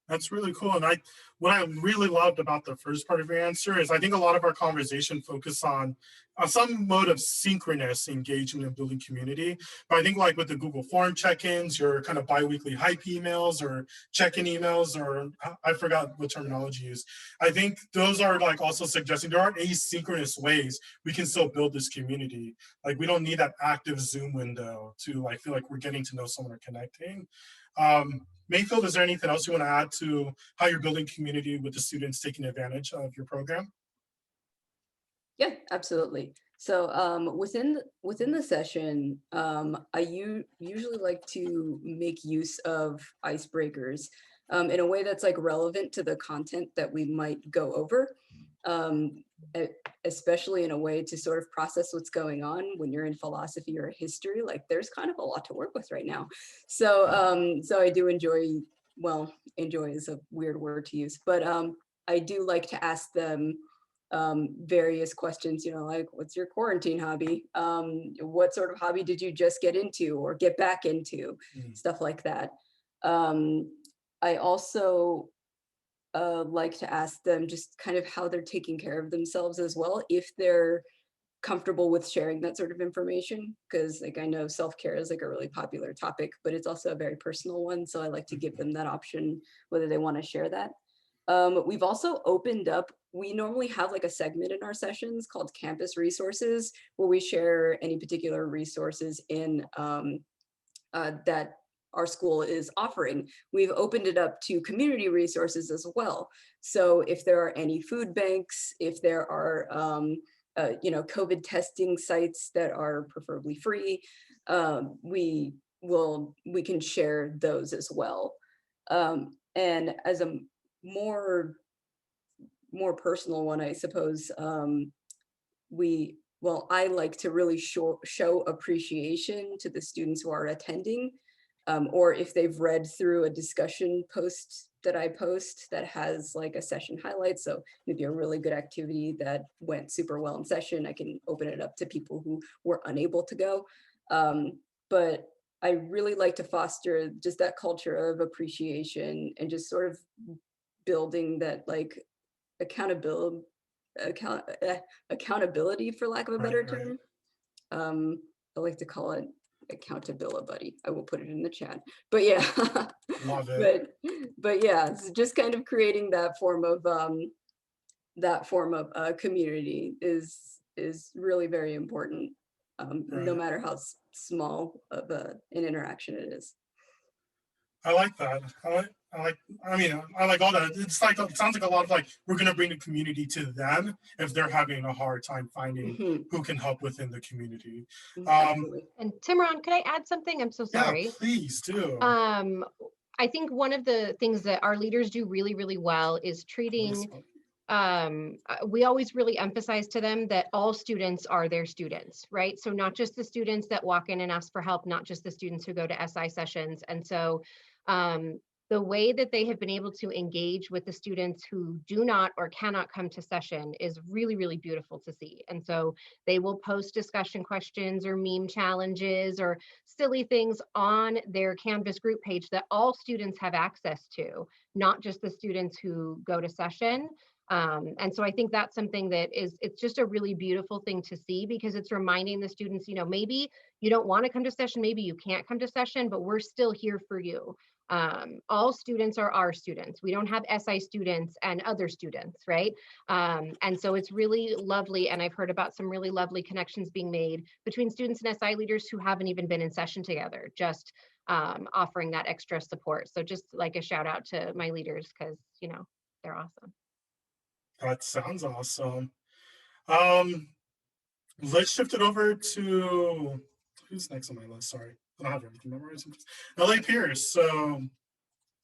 That's really cool. And what I really loved about the first part of your answer is I think a lot of our conversation focused on some mode of synchronous engagement and building community. But I think like with the Google form check-ins, your kind of bi-weekly hype emails or check-in emails, or I forgot what terminology you use. I think those are like also suggesting there are asynchronous ways we can still build this community. Like we don't need that active Zoom window to like feel like we're getting to know someone or connecting. Mayfield, is there anything else you want to add to how you're building community with the students taking advantage of your program? Yeah, absolutely. So within the session, I usually like to make use of icebreakers in a way that's like relevant to the content that we might go over, especially in a way to sort of process what's going on when you're in philosophy or history. Like there's kind of a lot to work with right now. So so I do enjoy, well, enjoy is a weird word to use, but I do like to ask them various questions, like what's your quarantine hobby? What sort of hobby did you just get into or get back into? Stuff like that. I also like to ask them just kind of how they're taking care of themselves as well, if they're comfortable with sharing that sort of information, because like I know self-care is like a really popular topic, but it's also a very personal one. So I like to give them that option, whether they want to share that. We've also opened up, we normally have like a segment in our sessions called Campus Resources, where we share any particular resources in that our school is offering. We've opened it up to community resources as well. So if there are any food banks, if there are COVID testing sites that are preferably free, we can share those as well. And as a more personal one, I suppose, I like to really show appreciation to the students who are attending, or if they've read through a discussion post that I post that has like a session highlight. So maybe a really good activity that went super well in session, I can open it up to people who were unable to go. But I really like to foster just that culture of appreciation and just sort of building that like accountability, for lack of a better term. I like to call it accountability buddy. I will put it in the chat. But yeah, Love it. but yeah, it's just kind of creating that form of community is really very important, no matter how small of an interaction it is. I like that. I like all that. It's like, it sounds like a lot of like, we're going to bring the community to them if they're having a hard time finding who can help within the community. And Timron, could I add something? I'm so sorry. Yeah, please do. I think one of the things that our leaders do really, really well is treating, we always really emphasize to them that all students are their students, right? So not just the students that walk in and ask for help, not just the students who go to SI sessions. And so the way that they have been able to engage with the students who do not or cannot come to session is really, really beautiful to see. And so they will post discussion questions or meme challenges or silly things on their Canvas group page that all students have access to, not just the students who go to session. And so I think that's something that it's just a really beautiful thing to see, because it's reminding the students, maybe you don't want to come to session, maybe you can't come to session, but we're still here for you. All students are our students. We don't have SI students and other students, right? And so it's really lovely. And I've heard about some really lovely connections being made between students and SI leaders who haven't even been in session together, just offering that extra support. So just like a shout out to my leaders, because, they're awesome. That sounds awesome. Let's shift it over to, who's next on my list? Sorry, I don't have everything memorized. LA Pierce. So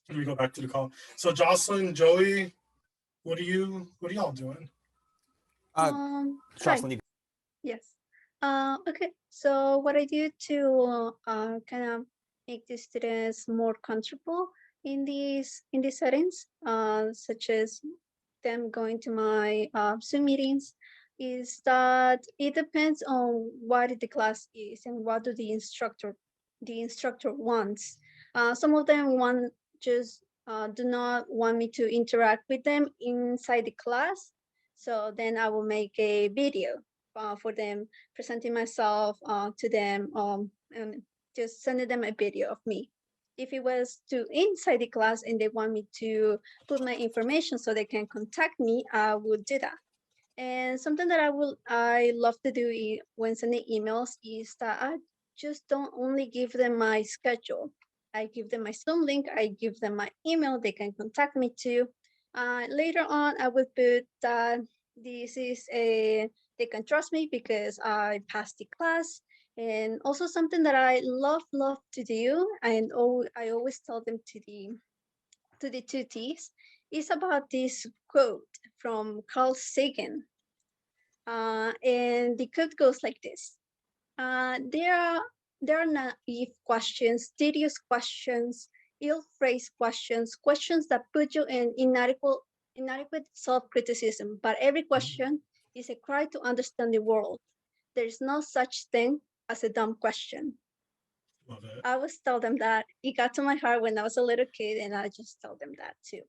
let me go back to the call. So Jocelyn, Joey, what are y'all doing? Jocelyn, hi. Yes. Okay. So what I do to kind of make the students more comfortable in these settings, such as them going to my Zoom meetings, is that it depends on what the class is and what do the instructor wants. Some of them do not want me to interact with them inside the class. So then I will make a video for them, presenting myself to them, and just sending them a video of me. If it was to inside the class and they want me to put my information so they can contact me, I would do that. And something that I love to do when sending emails is that I just don't only give them my schedule. I give them my Zoom link, I give them my email, they can contact me too. Later on, I will put that they can trust me because I passed the class. And also something that I love to do, and I always tell them to the two T's, is about this quote from Carl Sagan. And the quote goes like this: there are naive questions, tedious questions, ill-phrased questions, questions that put you in inadequate self-criticism. But every question is a cry to understand the world. There is no such thing as a dumb question. Love it. I always tell them that. It got to my heart when I was a little kid, and I just tell them that too.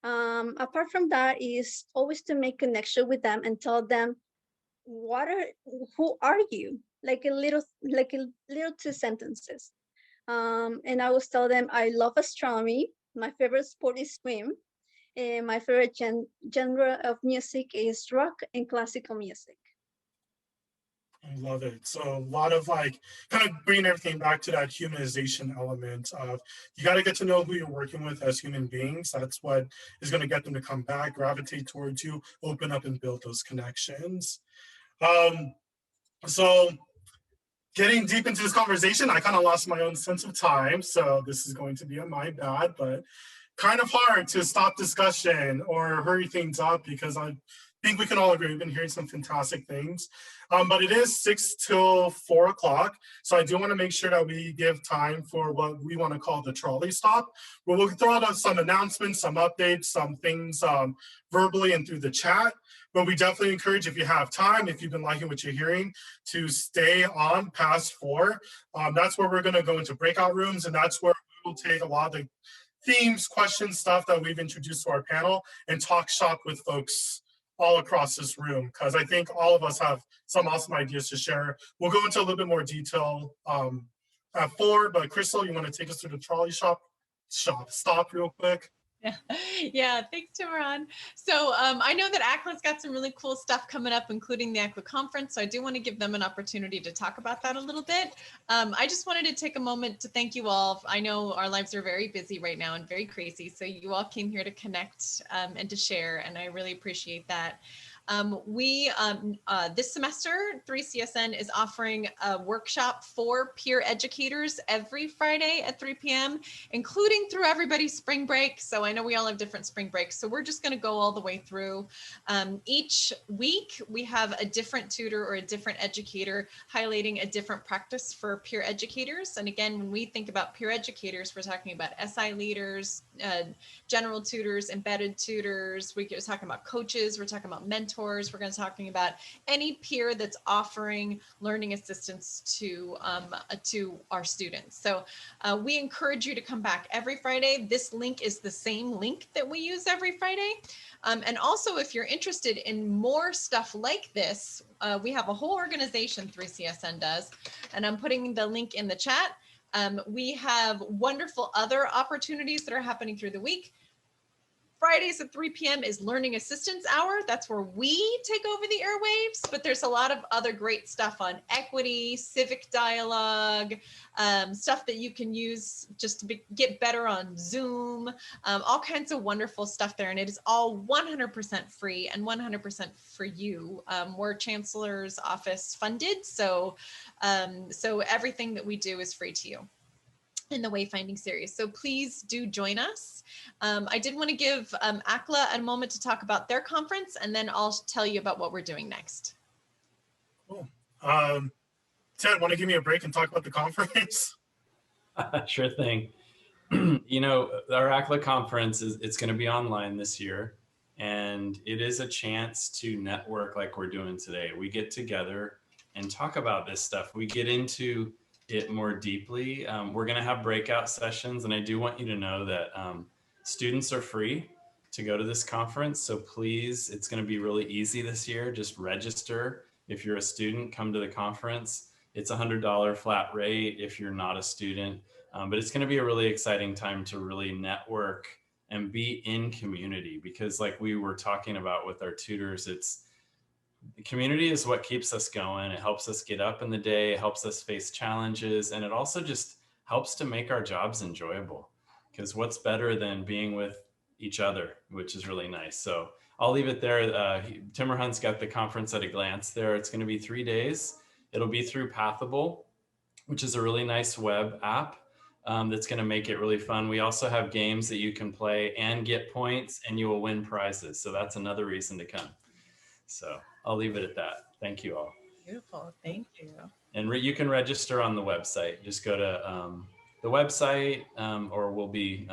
Apart from that, is always to make connection with them and tell them who are you? Like a little 2 sentences. And I always tell them I love astronomy. My favorite sport is swim. And my favorite genre of music is rock and classical music. I love it. So a lot of like kind of bringing everything back to that humanization element of you got to get to know who you're working with as human beings. That's what is going to get them to come back, gravitate towards you, open up and build those connections. Um, so getting deep into this conversation, I kind of lost my own sense of time. So this is going to be my bad, but kind of hard to stop discussion or hurry things up because I think we can all agree we've been hearing some fantastic things. But it is 6 till 4 o'clock. So I do want to make sure that we give time for what we want to call the trolley stop, where we'll throw out some announcements, some updates, some things verbally and through the chat. But we definitely encourage, if you have time, if you've been liking what you're hearing, to stay on past 4. That's where we're going to go into breakout rooms, and that's where we will take a lot of the themes, questions, stuff that we've introduced to our panel and talk shop with folks all across this room, because I think all of us have some awesome ideas to share. We'll go into a little bit more detail at 4, but Crystal, you want to take us through the trolley stop real quick? Yeah, thanks, Timoran. So I know that ACLA's got some really cool stuff coming up, including the ACLA conference. So I do want to give them an opportunity to talk about that a little bit. I just wanted to take a moment to thank you all. I know our lives are very busy right now and very crazy. So you all came here to connect and to share, and I really appreciate that. This semester, 3CSN is offering a workshop for peer educators every Friday at 3 p.m., including through everybody's spring break. So I know we all have different spring breaks. So we're just going to go all the way through. Each week, we have a different tutor or a different educator highlighting a different practice for peer educators. And again, when we think about peer educators, we're talking about SI leaders, general tutors, embedded tutors. We're talking about coaches. We're talking about mentors. We're going to be talking about any peer that's offering learning assistance to our students. So we encourage you to come back every Friday. This link is the same link that we use every Friday. And also, if you're interested in more stuff like this, we have a whole organization, 3CSN does, and I'm putting the link in the chat. We have wonderful other opportunities that are happening through the week. Fridays at 3 p.m. is Learning Assistance Hour. That's where we take over the airwaves, but there's a lot of other great stuff on equity, civic dialogue, stuff that you can use just to get better on Zoom, all kinds of wonderful stuff there. And it is all 100% free and 100% for you. We're Chancellor's Office funded, so everything that we do is free to you in the Wayfinding series. So please do join us. I did want to give ACLA a moment to talk about their conference, and then I'll tell you about what we're doing next. Cool. Ted, want to give me a break and talk about the conference? Sure thing. You know, our ACLA conference it's going to be online this year, and it is a chance to network like we're doing today. We get together and talk about this stuff. We get into it more deeply. We're going to have breakout sessions, and I do want you to know that students are free to go to this conference. So please, it's going to be really easy this year. Just register. If you're a student, come to the conference. It's $100 flat rate if you're not a student. But it's going to be a really exciting time to really network and be in community, because like we were talking about with our tutors, the community is what keeps us going. It helps us get up in the day, it helps us face challenges, and it also just helps to make our jobs enjoyable, because what's better than being with each other, which is really nice. So I'll leave it there. Timmerhunt's got the conference at a glance there. It's going to be 3 days. It'll be through Pathable, which is a really nice web app that's going to make it really fun. We also have games that you can play and get points, and you will win prizes. So that's another reason to come. So I'll leave it at that. Thank you all. Beautiful. Thank you. And you can register on the website. Just go to the website, or we'll be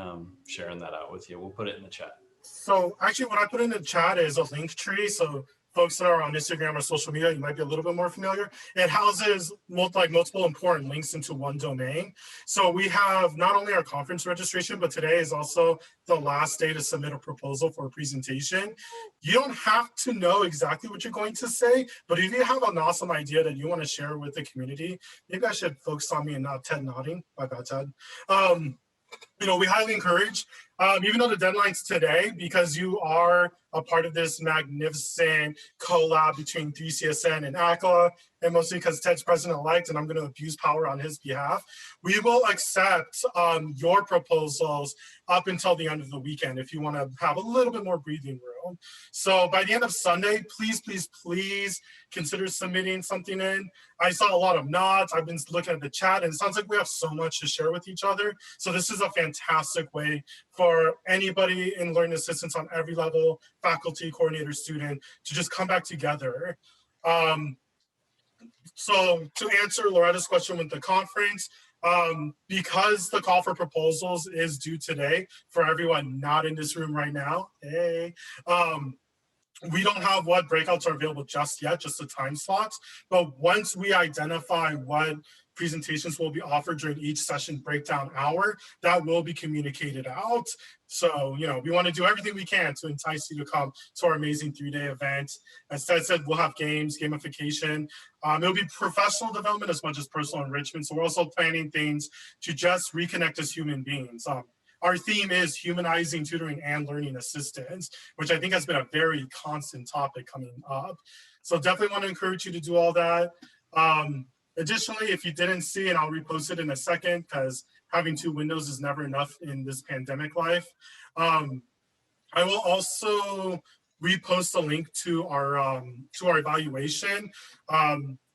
sharing that out with you. We'll put it in the chat. So actually what I put in the chat is a link tree. So folks that are on Instagram or social media, you might be a little bit more familiar. It houses multiple important links into one domain. So we have not only our conference registration, but today is also the last day to submit a proposal for a presentation. You don't have to know exactly what you're going to say, but if you have an awesome idea that you want to share with the community, maybe I should focus on me and not Ted nodding. My bad, Ted. we highly encourage, even though the deadline's today, because you are a part of this magnificent collab between 3CSN and ACLA, and mostly because Ted's president-elect and I'm going to abuse power on his behalf, we will accept your proposals up until the end of the weekend if you want to have a little bit more breathing room. So by the end of Sunday, please, please, please consider submitting something in. I saw a lot of nods. I've been looking at the chat, and it sounds like we have so much to share with each other. So this is a fantastic way for anybody in learning assistance on every level, faculty, coordinator, student, to just come back together. So to answer Loretta's question with the conference, because the call for proposals is due today for everyone not in this room right now, hey, we don't have what breakouts are available just yet, just the time slots. But once we identify what presentations will be offered during each session breakdown hour, that will be communicated out. So, we want to do everything we can to entice you to come to our amazing 3-day event. As Ted said, we'll have games, gamification. It'll be professional development as much as personal enrichment. So we're also planning things to just reconnect as human beings. Our theme is humanizing tutoring and learning assistance, which I think has been a very constant topic coming up. So definitely want to encourage you to do all that. Additionally, if you didn't see, and I'll repost it in a second because having 2 windows is never enough in this pandemic life. I will also repost a link to our evaluation.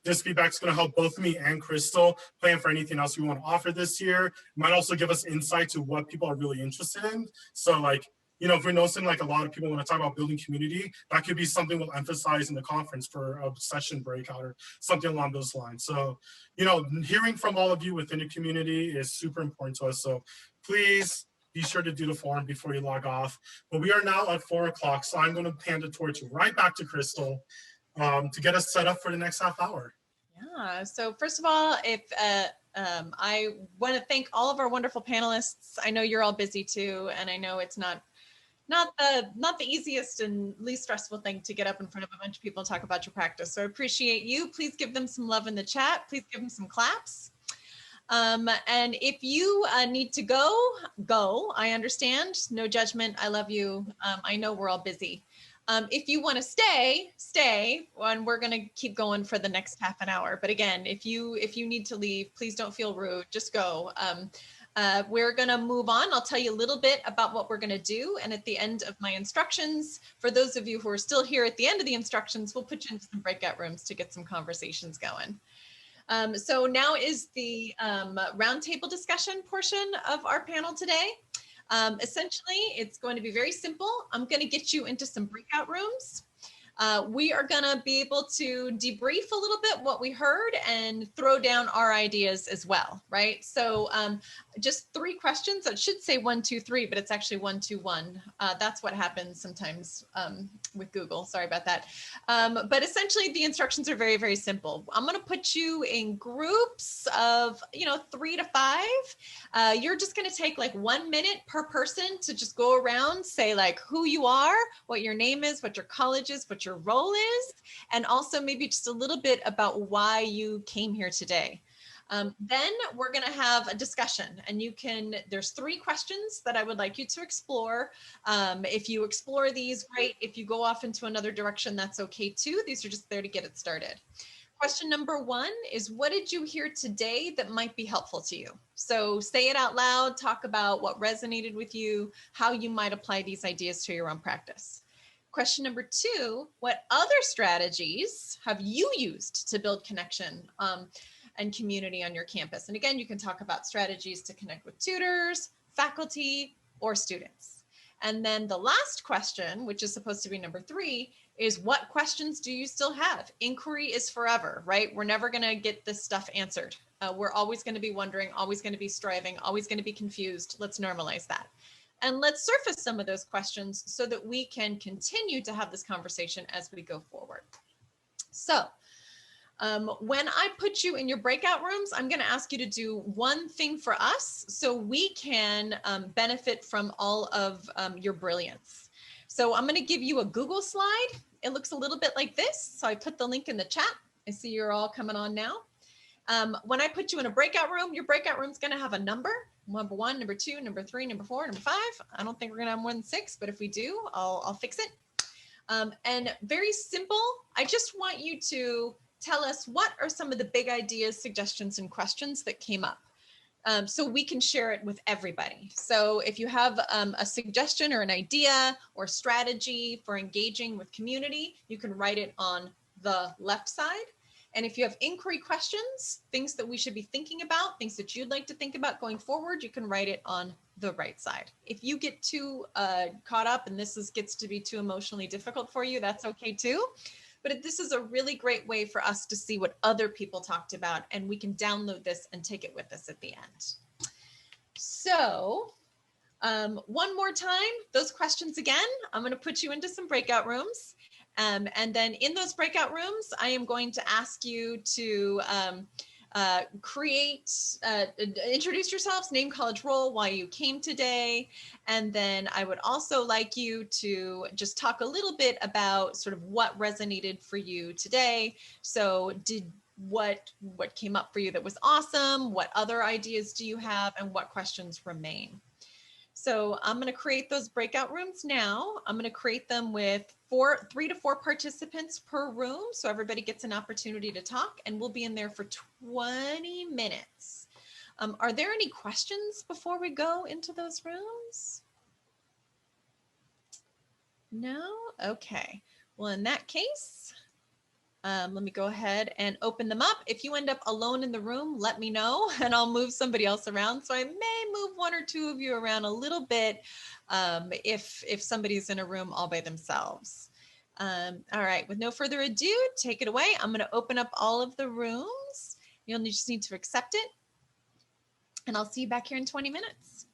This feedback is going to help both me and Crystal plan for anything else we want to offer this year. It might also give us insight to what people are really interested in. So if we're noticing like a lot of people want to talk about building community, that could be something we'll emphasize in the conference for a session breakout or something along those lines. So, hearing from all of you within the community is super important to us. So please be sure to do the form before you log off. But we are now at 4 o'clock, so I'm going to hand the torch right back to Crystal to get us set up for the next half hour. Yeah, so first of all, I want to thank all of our wonderful panelists. I know you're all busy too, and I know it's not the easiest and least stressful thing to get up in front of a bunch of people and talk about your practice. So I appreciate you. Please give them some love in the chat. Please give them some claps. And if you need to go. I understand. No judgment. I love you. I know we're all busy. If you want to stay, and we're going to keep going for the next half an hour. But again, if you need to leave, please don't feel rude. Just go. We're going to move on. I'll tell you a little bit about what we're going to do. And at the end of my instructions, for those of you who are still here at the end of the instructions, we'll put you into some breakout rooms to get some conversations going. So now is the roundtable discussion portion of our panel today. Essentially, it's going to be very simple. I'm going to get you into some breakout rooms. We are going to be able to debrief a little bit what we heard and throw down our ideas as well, right? So just 3 questions. It should say 1, 2, 3, but it's actually 1, 2, 1. That's what happens sometimes with Google. Sorry about that. But essentially, the instructions are very, very simple. I'm going to put you in groups of 3 to 5. You're just going to take like 1 minute per person to just go around, say like who you are, what your name is, what your college is, what your role is, and also maybe just a little bit about why you came here today. Then we're going to have a discussion, and there's 3 questions that I would like you to explore. If you explore these, great. If you go off into another direction, that's okay too. These are just there to get it started. Question number 1 is, what did you hear today that might be helpful to you? So say it out loud, talk about what resonated with you, how you might apply these ideas to your own practice. Question number 2, what other strategies have you used to build connection and community on your campus? And again, you can talk about strategies to connect with tutors, faculty, or students. And then the last question, which is supposed to be number 3, is what questions do you still have? Inquiry is forever, right? We're never going to get this stuff answered. We're always going to be wondering, always going to be striving, always going to be confused. Let's normalize that. And let's surface some of those questions so that we can continue to have this conversation as we go forward. So when I put you in your breakout rooms, I'm going to ask you to do one thing for us so we can benefit from all of your brilliance. So I'm going to give you a Google slide. It looks a little bit like this. So I put the link in the chat. I see you're all coming on now. When I put you in a breakout room, your breakout room is going to have a number. number 1, number 2, number 3, number 4, number 5. I don't think we're gonna have more than 6, but if we do, I'll fix it. And very simple, I just want you to tell us what are some of the big ideas, suggestions, and questions that came up. So we can share it with everybody. So if you have a suggestion or an idea or strategy for engaging with community, you can write it on the left side. And if you have inquiry questions, things that we should be thinking about, things that you'd like to think about going forward, you can write it on the right side. If you get too caught up and gets to be too emotionally difficult for you, that's okay too. But this is a really great way for us to see what other people talked about, and we can download this and take it with us at the end. So one more time, those questions again, I'm going to put you into some breakout rooms. And then in those breakout rooms, I am going to ask you to introduce yourselves, name, college, role, why you came today. And then I would also like you to just talk a little bit about sort of what resonated for you today. So what came up for you that was awesome? What other ideas do you have? And what questions remain? So I'm going to create those breakout rooms now. I'm going to create them with 3 to 4 participants per room. So everybody gets an opportunity to talk, and we'll be in there for 20 minutes. Are there any questions before we go into those rooms? No? Okay. Well, in that case, let me go ahead and open them up. If you end up alone in the room, let me know and I'll move somebody else around. So I may move 1 or 2 of you around a little bit if somebody's in a room all by themselves. All right, with no further ado, take it away. I'm going to open up all of the rooms. You'll just need to accept it. And I'll see you back here in 20 minutes.